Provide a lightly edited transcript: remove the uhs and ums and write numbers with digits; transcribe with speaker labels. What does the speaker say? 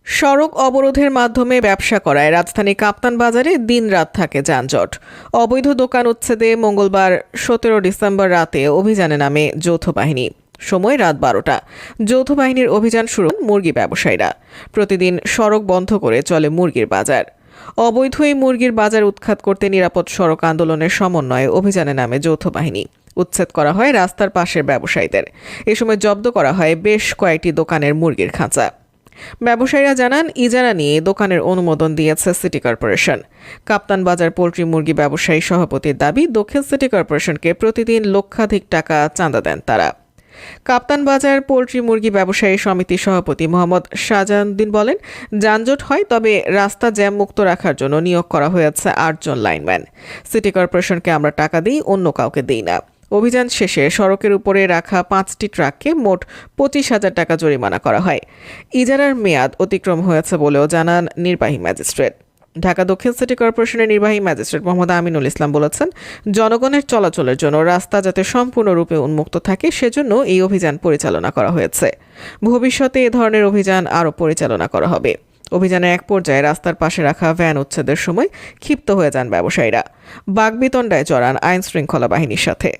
Speaker 1: সড়ক অবরোধের মাধ্যমে ব্যবসা করায় রাজধানী কাপ্তান বাজারে দিনরাত থাকে যানজট। অবৈধ দোকান উচ্ছেদে মঙ্গলবার 17 ডিসেম্বর রাতে অভিযানে নামে যৌথ বাহিনী। সময় রাত 12টা। যৌথ বাহিনীর অভিযান শুরু মুরগি ব্যবসায়ীরা। প্রতিদিন সড়ক বন্ধ করে চলে মুরগির বাজার। অবৈধ এই মুরগির বাজার উৎখাত করতে নিরাপদ সড়ক আন্দোলনের সমন্বয়ে অভিযানে নামে যৌথ বাহিনী। উচ্ছেদ করা হয় রাস্তার পাশের ব্যবসায়ীদের। এ সময় জব্দ করা হয় বেশ কয়েকটি দোকানের মুরগির খাঁচা। ব্যবসায়ীরা জানান, ইজারা নিয়ে দোকানের অনুমোদন দিয়েছে সিটি কর্পোরেশন। কাপ্তান বাজার পোল্ট্রি মুরগি ব্যবসায়ী সভাপতির দাবি, দক্ষিণ সিটি কর্পোরেশনকে প্রতিদিন লক্ষাধিক টাকা চাঁদা দেন তারা। কাপ্তান বাজার পোল্ট্রি মুরগি ব্যবসায়ী সমিতির সভাপতি মোহাম্মদ শাহজাহানুদ্দিন বলেন, যানজট হয়, তবে রাস্তা জ্যাম মুক্ত রাখার জন্য নিয়োগ করা হয়েছে 8 জন লাইনম্যান। সিটি কর্পোরেশনকে আমরা টাকা দিই, অন্য কাউকে দিই না। অভিযান শেষে সড়কের উপরে রাখা 5টি ট্রাককে মোট 25,000 টাকা জরিমানা করা হয়। ইজারার মেয়াদ অতিক্রম হয়েছে বলেও জানান নির্বাহী ম্যাজিস্ট্রেট। ঢাকা দক্ষিণ সিটি কর্পোরেশনের নির্বাহী ম্যাজিস্ট্রেট মোহাম্মদ আমিনুল ইসলাম বলেছেন, জনগণের চলাচলের জন্য রাস্তা যাতে সম্পূর্ণরূপে উন্মুক্ত থাকে সেজন্য এই অভিযান পরিচালনা করা হয়েছে। ভবিষ্যতে এ ধরনের অভিযান আরও পরিচালনা করা হবে। অভিযানের এক পর্যায়ে রাস্তার পাশে রাখা ভ্যান উচ্ছেদের সময় ক্ষিপ্ত হয়ে যান ব্যবসায়ীরা। বাকবিতণ্ডায় জড়ান আইন শৃঙ্খলা বাহিনীর সাথে।